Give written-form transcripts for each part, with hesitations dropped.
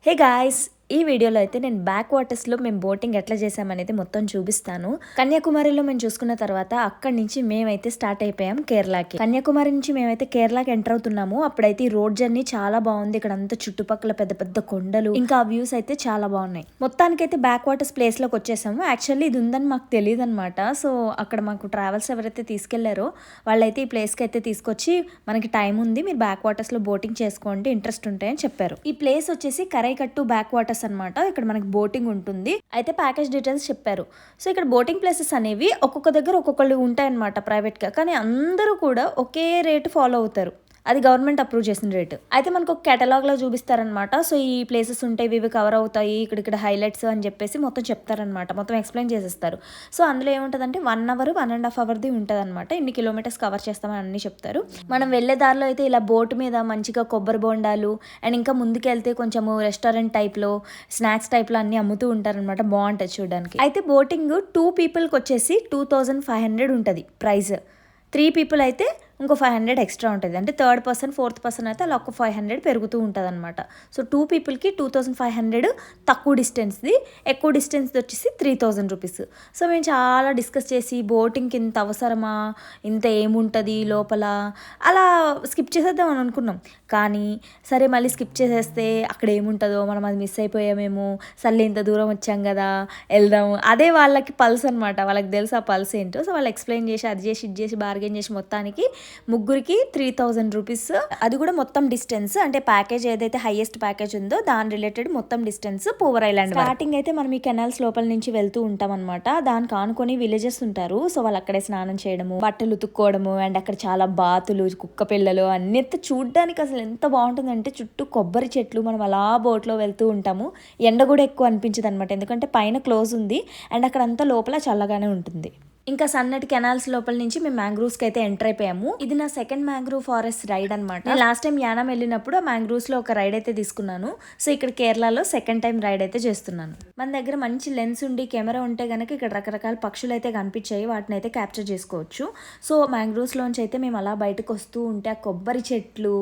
Hey guys, ఈ వీడియోలో అయితే నేను బ్యాక్ వాటర్స్లో మేము బోటింగ్ ఎట్లా చేసామనేది మొత్తం చూపిస్తాను. కన్యాకుమారిలో మేము చూసుకున్న తర్వాత అక్కడి నుంచి మేమైతే స్టార్ట్ అయిపోయాం కేరళకి. కన్యాకుమారి నుంచి మేమైతే కేరళకి ఎంటర్ అవుతున్నాము. అప్పుడైతే ఈ రోడ్ జర్నీ చాలా బాగుంది. ఇక్కడ అంతా చుట్టుపక్కల పెద్ద పెద్ద కొండలు, ఇంకా ఆ వ్యూస్ అయితే చాలా బాగున్నాయి. మొత్తానికైతే బ్యాక్ వాటర్స్ ప్లేస్ లోకి వచ్చేసాము. యాక్చువల్లీ ఇది ఉందని మాకు తెలియదు అనమాట. సో అక్కడ మాకు ట్రావెల్స్ ఎవరైతే తీసుకెళ్లారో వాళ్ళైతే ఈ ప్లేస్ కి అయితే తీసుకొచ్చి మనకి టైం ఉంది, మీరు బ్యాక్ వాటర్స్ లో బోటింగ్ చేసుకోండి, ఇంట్రెస్ట్ ఉంటాయని చెప్పారు. ఈ ప్లేస్ వచ్చేసి కరైకట్టు బ్యాక్ వాటర్స్ అన్నమాట. ఇక్కడ మనకి బోటింగ్ ఉంటుంది. అయితే ప్యాకేజ్ డీటెయిల్స్ చెప్పారు. సో ఇక్కడ బోటింగ్ ప్లేసెస్ అనేవి ఒక్కొక్క దగ్గర ఒక్కొక్కళ్ళు ఉంటాయన్నమాట ప్రైవేట్ గా. కానీ అందరూ కూడా ఒకే రేటు ఫాలో అవుతారు. అది గవర్నమెంట్ అప్రూవ్ చేసిన రేటు. అయితే మనకు ఒక కేటలాగ్ లో చూపిస్తారనమాట. సో ఈ ప్లేసెస్ ఉంటాయి, ఇవి కవర్ అవుతాయి, ఇక్కడ హైలైట్స్ అని చెప్పేసి మొత్తం చెప్తారనమాట. మొత్తం ఎక్స్ప్లెయిన్ చేసేస్తారు. సో అందులో ఏముంటుందంటే 1 అవర్ 1.5 అవర్ది ఉంటుంది అనమాట. ఇన్ని కిలోమీటర్స్ కవర్ చేస్తామని అన్ని చెప్తారు. మనం వెళ్లే దారిలో అయితే ఇలా బోట్ మీద మంచిగా కొబ్బరి బొండాలు అండ్ ఇంకా ముందుకెళ్తే కొంచెము రెస్టారెంట్ టైప్ లో స్నాక్స్ టైప్ లో అన్ని అమ్ముతూ ఉంటారనమాట. బాగుంటుంది చూడడానికి. అయితే బోటింగ్ 2 పీపుల్ కి వచ్చేసి 2500 ఉంటుంది ప్రైస్. 3 పీపుల్ అయితే ఇంకో 500 ఎక్స్ట్రా ఉంటుంది. అంటే థర్డ్ పర్సన్, ఫోర్త్ పర్సన్ అయితే అలా ఒక 500 పెరుగుతూ ఉంటుంది అనమాట. సో 2 పీపుల్కి 2500 తక్కువ డిస్టెన్స్ది, ఎక్కువ డిస్టెన్స్ది వచ్చేసి 3000 రూపీస్. సో మేము చాలా డిస్కస్ చేసి బోటింగ్కి ఇంత అవసరమా, ఇంత ఏముంటుంది లోపల, అలా స్కిప్ చేసేద్దాం అని అనుకున్నాం. కానీ సరే మళ్ళీ స్కిప్ చేసేస్తే అక్కడ ఏముంటుందో, మనం అది మిస్ అయిపోయామేమో, సర్లే ఇంత దూరం వచ్చాం కదా వెళ్దాము, అదే వాళ్ళకి పల్స్ అనమాట. వాళ్ళకి తెలుసు ఆ పల్స్ ఏంటో. సో వాళ్ళు ఎక్స్ప్లెయిన్ చేసి అది చేసి ఇది చేసి బార్గెన్ చేసి మొత్తానికి ముగ్గురికి 3000 రూపీస్. అది కూడా మొత్తం డిస్టెన్స్, అంటే ప్యాకేజ్ ఏదైతే హైయెస్ట్ ప్యాకేజ్ ఉందో దాని రిలేటెడ్ మొత్తం డిస్టెన్స్ పూవర్ ఐలాండ్. స్టార్టింగ్ అయితే మనం ఈ కెనాల్స్ లోపల నుంచి వెళ్తూ ఉంటాం అనమాట. దానికి ఆనుకొని విలేజెస్ ఉంటారు. సో వాళ్ళు అక్కడే స్నానం చేయడము, బట్టలు ఉతుక్కోవడము, అండ్ అక్కడ చాలా బాతులు, కుక్క పిల్లలు అన్ని చూడ్డానికి అసలు ఎంత బాగుంటుందంటే చుట్టూ కొబ్బరి చెట్లు. మనం అలా బోట్లో వెళ్తూ ఉంటాము. ఎండ కూడా ఎక్కువ అనిపించదు అనమాట, ఎందుకంటే పైన క్లోజ్ ఉంది అండ్ అక్కడ అంతా లోపల చల్లగానే ఉంటుంది. ఇంకా సన్నటి కెనాల్స్ లోపల నుంచి మేము మ్యాంగ్రూవ్స్ కి అయితే ఎంటర్ అయిపోయాము. ఇది నా సెకండ్ మ్యాంగ్రూవ్ ఫారెస్ట్ రైడ్ అనమాట. లాస్ట్ టైం యానం వెళ్ళినప్పుడు ఆ మ్యాంగ్రూవ్స్ లో ఒక రైడ్ అయితే తీసుకున్నాను. సో ఇక్కడ కేరళలో సెకండ్ టైం రైడ్ అయితే చేస్తున్నాను. మన దగ్గర మంచి లెన్స్ ఉండి కెమెరా ఉంటే గనక ఇక్కడ రకరకాల పక్షులు అయితే కనిపించాయి, వాటిని అయితే క్యాప్చర్ చేసుకోవచ్చు. సో మ్యాంగ్రూవ్స్ లోంచి అయితే మేము అలా బయటకు వస్తూ ఉంటే ఆ కొబ్బరి చెట్లు,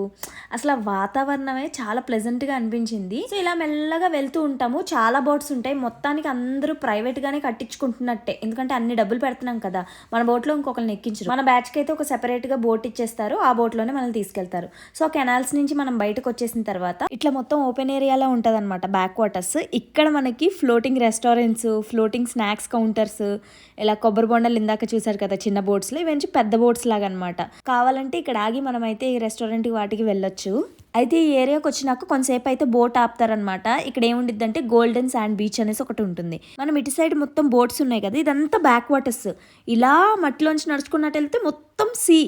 అసలు ఆ వాతావరణమే చాలా ప్లెజెంట్ గా అనిపించింది. సో ఇలా మెల్లగా వెళ్తూ ఉంటాము. చాలా బోట్స్ ఉంటాయి. మొత్తానికి అందరూ ప్రైవేట్ గానే కట్టించుకుంటున్నట్టే, ఎందుకంటే అన్ని డబ్బులు పెడుతున్నాం కదా. మన బోట్ లో ఇంకొకరిని ఎక్కించరు. మన బ్యాచ్ కి అయితే ఒక సెపరేట్ గా బోట్ ఇచ్చేస్తారు. ఆ బోట్ లోనే మనల్ని తీసుకెళ్తారు. సో కెనాల్స్ నుంచి మనం బయటకు వచ్చేసిన తర్వాత ఇట్లా మొత్తం ఓపెన్ ఏరియాలో ఉంటది అనమాట బ్యాక్ వాటర్స్. ఇక్కడ మనకి floating restaurants, floating snacks counters, ఇలా కొబ్బరి బొండలు ఇందాక చూసారు కదా చిన్న బోట్స్ లో, ఇవన్నీ పెద్ద బోట్స్ లాగా అనమాట. కావాలంటే ఇక్కడ ఆగి మనం అయితే ఈ రెస్టారెంట్ వాటికి వెళ్ళొచ్చు. అయితే ఈ ఏరియాకి వచ్చినాక కొంతసేపు అయితే బోట్ ఆపుతారనమాట. ఇక్కడ ఏముండిద్దంటే గోల్డెన్ శాండ్ బీచ్ అనేసి ఒకటి ఉంటుంది. మనం ఇటు సైడ్ మొత్తం బోట్స్ ఉన్నాయి కదా, ఇదంతా బ్యాక్ వాటర్స్. ఇలా మట్టిలోంచి నడుచుకున్నట్టు వెళ్తే మొత్తం సీ.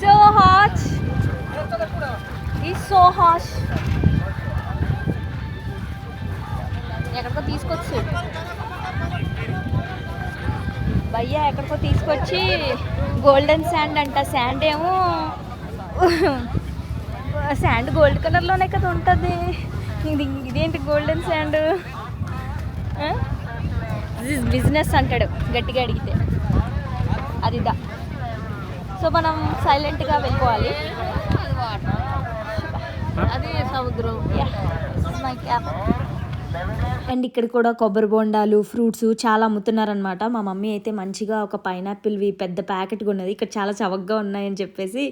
So hot, it's so hot. ఎక్కడికో తీసుకొచ్చు భయ్యా, ఎక్కడికో తీసుకొచ్చి గోల్డెన్ శాండ్ అంట. శాండ్ ఏమో శాండ్ గోల్డ్ కలర్లోనే కదా ఉంటుంది. ఇదేంటి గోల్డెన్ శాండ్? బిజినెస్ అంటాడు గట్టిగా అడిగితే. అదిదా. సో మనం సైలెంట్గా వెళ్ళిపోవాలి. అది సముద్రం. My cap. అండ్ ఇక్కడ కూడా కొబ్బరి బొండాలు, ఫ్రూట్స్ చాలా అమ్ముతున్నారనమాట. మా మమ్మీ అయితే మంచిగా ఒక పైనాపిల్వి పెద్ద ప్యాకెట్ కొన్నది. ఇక్కడ చాలా చవకగా ఉన్నాయని చెప్పేసి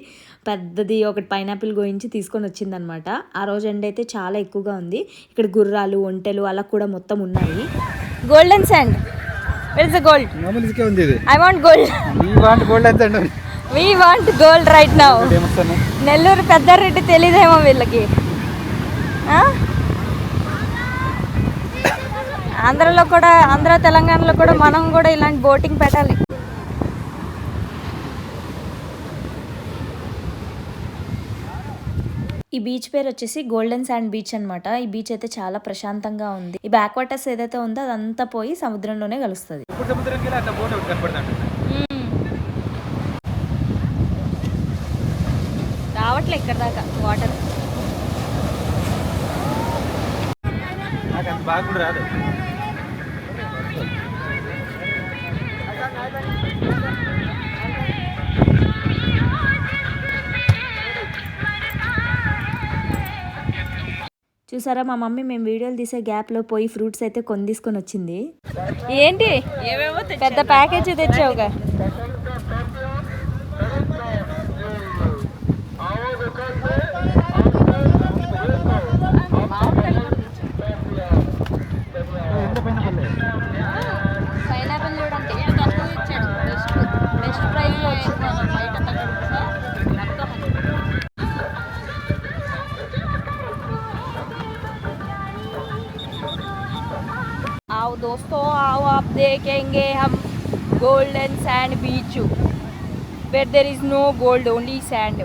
పెద్దది ఒకటి పైనాపిల్ గోయించి తీసుకొని వచ్చిందనమాట. ఆ రోజు ఎండ అయితే చాలా ఎక్కువగా ఉంది. ఇక్కడ గుర్రాలు, ఒంటెలు అలా కూడా మొత్తం ఉన్నాయి. Golden sand. Where is the gold? I want gold. We want gold right now. Nellore Peddareddy తెలీదేమో వీళ్ళకి. ఆంధ్రలో కూడా, ఆంధ్ర తెలంగాణలో కూడా మనం కూడా ఇలాంటి బోటింగ్ పెట్టాలి. ఈ బీచ్ పేరు వచ్చేసి గోల్డెన్ శాండ్ బీచ్ అనమాట. ఈ బీచ్ అయితే చాలా ప్రశాంతంగా ఉంది. ఈ బ్యాక్ వాటర్స్ ఏదైతే ఉందో అదంతా పోయి సముద్రంలోనే కలుస్తుంది. రావట్లే ఇక్కడ దాకా వాటర్. చూసారా మా మమ్మీ మేము వీడియోలు తీసే గ్యాప్లో పోయి ఫ్రూట్స్ అయితే కొని తీసుకొని వచ్చింది. ఏంటి పెద్ద ప్యాకేజ్ తెచ్చావుగా? పైనాపిల్ చూడండి బెస్ట్ ప్రైస్లో వచ్చింది. आओ दोस्तों, आओ आप देखेंगे हम golden sand beach where there is no gold, only sand.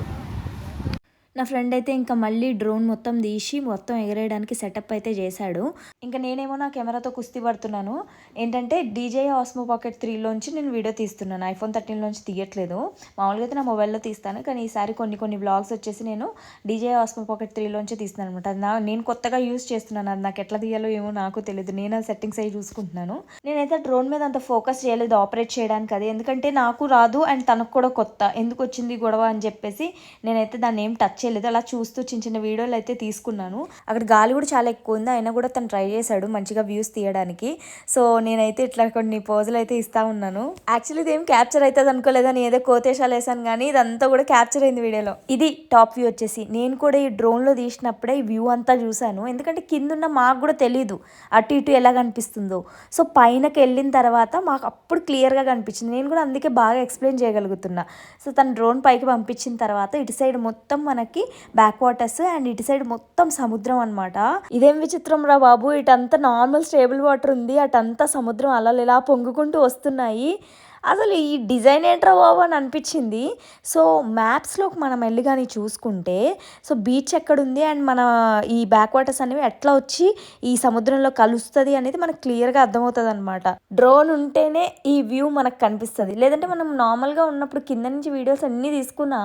నా ఫ్రెండ్ అయితే ఇంకా మళ్ళీ డ్రోన్ మొత్తం తీసి మొత్తం ఎగరేయడానికి సెటప్ అయితే చేశాడు. ఇంకా నేనేమో నా కెమెరాతో కుస్తీ పడుతున్నాను. ఏంటంటే DJI Osmo Pocket 3లోంచి నేను వీడియో తీస్తున్నాను. iPhone 13లోంచి తీయట్లేదు. మామూలుగా అయితే నా మొబైల్లో తీస్తాను, కానీ ఈసారి కొన్ని వ్లాగ్స్ వచ్చేసి నేను DJI Osmo Pocket 3లోంచి తీస్తున్నాను అనమాట. అది నేను కొత్తగా యూజ్ చేస్తున్నాను. అది నాకు ఎట్లా తీయాలో ఏమో నాకు తెలియదు. నేను ఆ సెట్టింగ్స్ అవి చూసుకుంటున్నాను. నేనైతే డ్రోన్ మీద అంత ఫోకస్ చేయలేదు ఆపరేట్ చేయడానికి. అది ఎందుకంటే నాకు రాదు అండ్ తనకు కూడా కొత్త, ఎందుకు వచ్చింది గొడవ అని చెప్పేసి నేనైతే దాన్ని ఏం టచ్ చేయలేదు. అలా చూస్తూ చిన్న వీడియోలు అయితే తీసుకున్నాను. అక్కడ గాలి కూడా చాలా ఎక్కువ ఉంది, అయినా కూడా తను ట్రై చేశాడు మంచిగా వ్యూస్ తీయడానికి. సో నేనైతే ఇట్లా కొన్ని పోజులు అయితే ఇస్తా ఉన్నాను. యాక్చువల్లీ ఇది ఏం క్యాప్చర్ అవుతుంది అనుకోలేదని ఏదో కోతేశాలు వేసాను, కానీ ఇదంతా కూడా క్యాప్చర్ అయింది వీడియోలో. ఇది టాప్ వ్యూ వచ్చేసి. నేను కూడా ఈ డ్రోన్లో తీసినప్పుడే ఈ వ్యూ అంతా చూశాను, ఎందుకంటే కిందున్న మాకు కూడా తెలీదు అటు ఇటు ఎలా కనిపిస్తుందో. సో పైనకి వెళ్ళిన తర్వాత మాకు అప్పుడు క్లియర్గా కనిపించింది. నేను కూడా అందుకే బాగా ఎక్స్ప్లెయిన్ చేయగలుగుతున్నా. సో తను డ్రోన్ పైకి పంపించిన తర్వాత ఇటు సైడ్ మొత్తం మనకి బ్యాక్ వాటర్స్ అండ్ ఇటు సైడ్ మొత్తం సముద్రం అనమాట. ఇదేం విచిత్రం రా బాబు, ఇటంతా నార్మల్ స్టేబుల్ వాటర్ ఉంది, అటంతా సముద్రం అలలు ఇలా పొంగుకుంటూ వస్తున్నాయి. అసలు ఈ డిజైన్ ఏంట్రా బాబు అని అనిపించింది. సో మ్యాప్స్లోకి మనం వెళ్ళి కానీ చూసుకుంటే సో బీచ్ ఎక్కడుంది అండ్ మన ఈ బ్యాక్ వాటర్స్ అనేవి ఎట్లా వచ్చి ఈ సముద్రంలో కలుస్తుంది అనేది మనకు క్లియర్గా అర్థమవుతుంది అనమాట. డ్రోన్ ఉంటేనే ఈ వ్యూ మనకు కనిపిస్తుంది, లేదంటే మనం నార్మల్గా ఉన్నప్పుడు కింద నుంచి వీడియోస్ అన్నీ తీసుకున్నా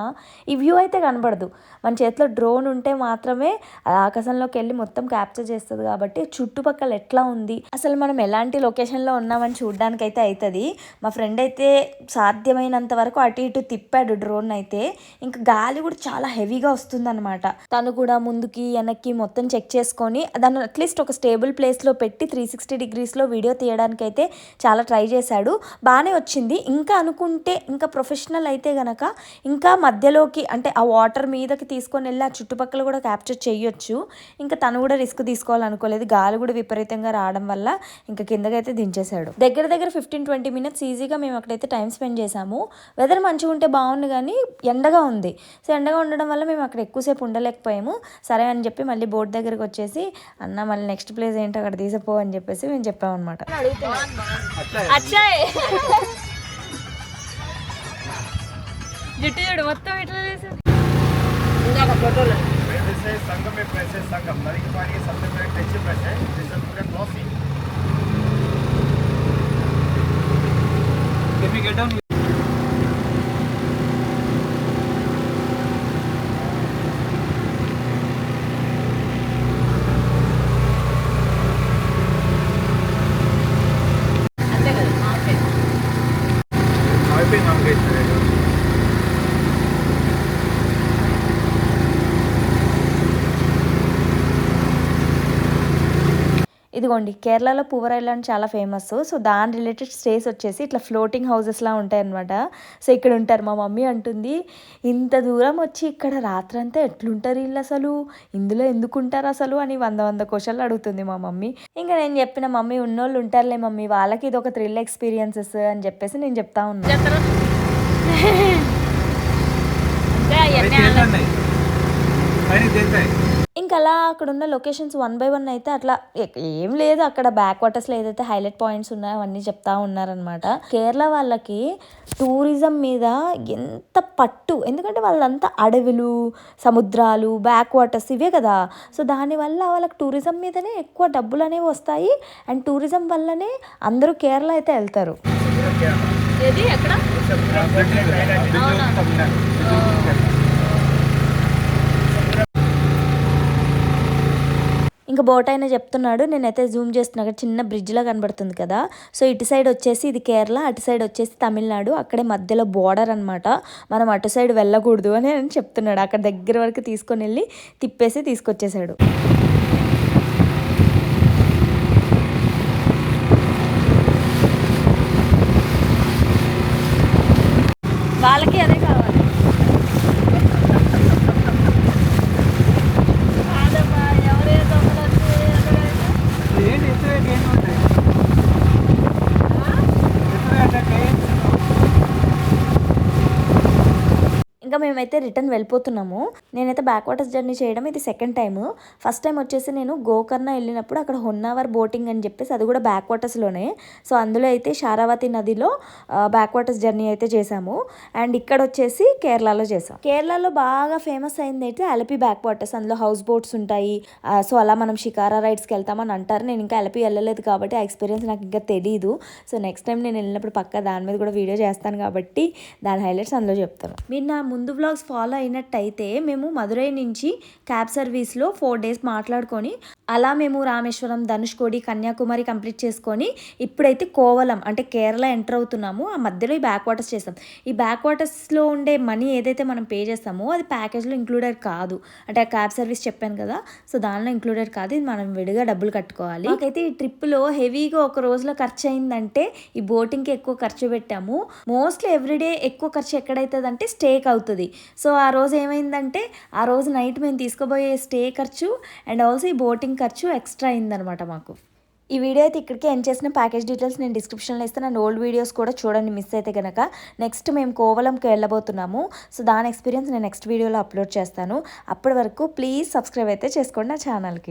ఈ వ్యూ అయితే కనబడదు. మన చేతిలో డ్రోన్ ఉంటే మాత్రమే ఆకాశంలోకి వెళ్ళి మొత్తం క్యాప్చర్ చేస్తుంది. కాబట్టి చుట్టుపక్కల ఎట్లా ఉంది, అసలు మనం ఎలాంటి లొకేషన్లో ఉన్నామని చూడడానికి అయితే అవుతుంది. మా ఫ్రెండ్ అయితే సాధ్యమైనంత వరకు అటు ఇటు తిప్పాడు డ్రోన్ అయితే. ఇంకా గాలి కూడా చాలా హెవీగా వస్తుందన్నమాట. తను కూడా ముందుకి వెనక్కి మొత్తం చెక్ చేసుకొని దాన్ని అట్లీస్ట్ ఒక స్టేబుల్ ప్లేస్లో పెట్టి 360 degreesలో వీడియో తీయడానికి అయితే చాలా ట్రై చేశాడు. బాగానే వచ్చింది. ఇంకా అనుకుంటే ఇంకా ప్రొఫెషనల్ అయితే గనక ఇంకా మధ్యలోకి అంటే ఆ వాటర్ మీదకి తీసుకొని వెళ్ళి ఆ చుట్టుపక్కల కూడా క్యాప్చర్ చేయొచ్చు. ఇంకా తను కూడా రిస్క్ తీసుకోవాలనుకోలేదు. గాలి కూడా విపరీతంగా రావడం వల్ల ఇంకా కిందకైతే దించేశాడు. దగ్గర 15-20 minutes ఈజీగా మేము అక్కడైతే టైం స్పెండ్ చేసాము. వెదర్ మంచిగా ఉంటే బాగుంది, కానీ ఎండగా ఉంది. సో ఎండగా ఉండడం వల్ల మేము అక్కడ ఎక్కువసేపు ఉండలేకపోయాము. సరే అని చెప్పి మళ్ళీ బోట్ దగ్గరికి వచ్చేసి అన్న మళ్ళీ నెక్స్ట్ ప్లేస్ ఏంటో అక్కడ తీసిపో అని చెప్పేసి మేము చెప్పామన్నమాట. జుట్టు చూడు మొత్తం ఇట్లా Can we get down? అంతే కదా. ఇదిగోండి కేరళలో పువర్ ఐలాండ్ చాలా ఫేమస్. సో దాని రిలేటెడ్ స్టేస్ వచ్చేసి ఇట్లా ఫ్లోటింగ్ హౌసెస్లా ఉంటాయన్నమాట. సో ఇక్కడ ఉంటారు. మా మమ్మీ అంటుంది ఇంత దూరం వచ్చి ఇక్కడ రాత్రంతా ఎట్లుంటారు వీళ్ళు, అసలు ఇందులో ఎందుకు ఉంటారు అసలు అని 100 క్వశ్చన్లు అడుగుతుంది మా మమ్మీ. ఇంకా నేను చెప్పిన మమ్మీ ఉన్నోళ్ళు ఉంటారులే మమ్మీ, వాళ్ళకి ఇది ఒక థ్రిల్ ఎక్స్పీరియన్సెస్ అని చెప్పేసి నేను చెప్తా ఉన్నాను. ఇంకా అలా అక్కడ ఉన్న లొకేషన్స్ 1 by 1 అయితే అట్లా ఏం లేదు. అక్కడ బ్యాక్ వాటర్స్లో ఏదైతే హైలైట్ పాయింట్స్ ఉన్నాయో అవన్నీ చెప్తా ఉన్నారనమాట. కేరళ వాళ్ళకి టూరిజం మీద ఎంత పట్టు, ఎందుకంటే వాళ్ళంతా అడవులు, సముద్రాలు, బ్యాక్ వాటర్స్ ఇవే కదా. సో దానివల్ల వాళ్ళకి టూరిజం మీదనే ఎక్కువ డబ్బులు అనేవి వస్తాయి. అండ్ టూరిజం వల్లనే అందరూ కేరళ అయితే వెళ్తారు. ఇంకా బోట్ అయినా చెప్తున్నాడు, నేనైతే జూమ్ చేస్తున్నా, అక్కడ చిన్న బ్రిడ్జ్లా కనబడుతుంది కదా. సో ఇటు సైడ్ వచ్చేసి ఇది కేరళ, అటు సైడ్ వచ్చేసి తమిళనాడు. అక్కడే మధ్యలో బోర్డర్ అనమాట. మనం అటు సైడ్ వెళ్ళకూడదు అని చెప్తున్నాడు. అక్కడ దగ్గర వరకు తీసుకొని వెళ్ళి తిప్పేసి తీసుకొచ్చేసాడు. మేమైతే రిటర్న్ వెళ్ళిపోతున్నాము. నేనైతే బ్యాక్ వాటర్స్ జర్నీ చేయడం ఇది సెకండ్ టైం. ఫస్ట్ టైం వచ్చేసి నేను గోకర్ణ వెళ్ళినప్పుడు అక్కడ హొన్నావర్ బోటింగ్ అని చెప్పేసి అది కూడా బ్యాక్ వాటర్స్లోనే. సో అందులో అయితే శారావతి నదిలో బ్యాక్ వాటర్స్ జర్నీ అయితే చేసాము. అండ్ ఇక్కడ వచ్చేసి కేరళలో చేసాం. కేరళలో బాగా ఫేమస్ అయింది అయితే అలపి బ్యాక్ వాటర్స్. అందులో హౌస్ బోట్స్ ఉంటాయి. సో అలా మనం షికారా రైడ్స్కి వెళ్తామని అంటారు. నేను ఇంకా అలపి వెళ్ళలేదు కాబట్టి ఆ ఎక్స్పీరియన్స్ నాకు ఇంకా తెలీదు. సో నెక్స్ట్ టైం నేను వెళ్ళినప్పుడు పక్కా దాని మీద కూడా వీడియో చేస్తాను కాబట్టి దాని హైలైట్స్ అందులో చెప్తాను. మీరు నా ముందు వ్లాగ్స్ ఫాలో అయినట్టయితే మేము మదురై నుంచి క్యాబ్ సర్వీస్లో 4 days మాట్లాడుకొని అలా మేము రామేశ్వరం, ధనుష్కోడి, కన్యాకుమారి కంప్లీట్ చేసుకొని ఇప్పుడైతే కోవలం అంటే కేరళ ఎంటర్ అవుతున్నాము. ఆ మధ్యలో ఈ బ్యాక్ వాటర్స్ చేస్తాం. ఈ బ్యాక్ వాటర్స్లో ఉండే మనీ ఏదైతే మనం పే చేస్తామో అది ప్యాకేజ్లో ఇంక్లూడెడ్ కాదు. అంటే ఆ క్యాబ్ సర్వీస్ చెప్పాను కదా, సో దానిలో ఇంక్లూడెడ్ కాదు. ఇది మనం విడిగా డబ్బులు కట్టుకోవాలి. మాకైతే ఈ ట్రిప్లో హెవీగా ఒక రోజులో ఖర్చు అయిందంటే ఈ బోటింగ్కి ఎక్కువ ఖర్చు పెట్టాము. మోస్ట్లీ ఎవ్రీడే ఎక్కువ ఖర్చు ఎక్కడైతుంది అంటే స్టేక్ అవుతుంది. సో ఆ రోజు ఏమైందంటే ఆ రోజు నైట్ మేము తీసుకోబోయే స్టే ఖర్చు అండ్ ఆల్సో ఈ బోటింగ్ ఖర్చు ఎక్స్ట్రా అయిందనమాట మాకు. ఈ వీడియో అయితే ఇక్కడికే ఎండ్ చేసిన. ప్యాకేజ్ డీటెయిల్స్ నేను డిస్క్రిప్షన్లో ఇస్తాను. అండ్ ఓల్డ్ వీడియోస్ కూడా చూడండి మిస్ అయితే కనుక. నెక్స్ట్ మేము కోవలంకి వెళ్ళబోతున్నాము. సో దాని ఎక్స్పీరియన్స్ నేను నెక్స్ట్ వీడియోలో అప్లోడ్ చేస్తాను. అప్పటి వరకు ప్లీజ్ సబ్స్క్రైబ్ అయితే చేసుకోండి నా ఛానల్కి.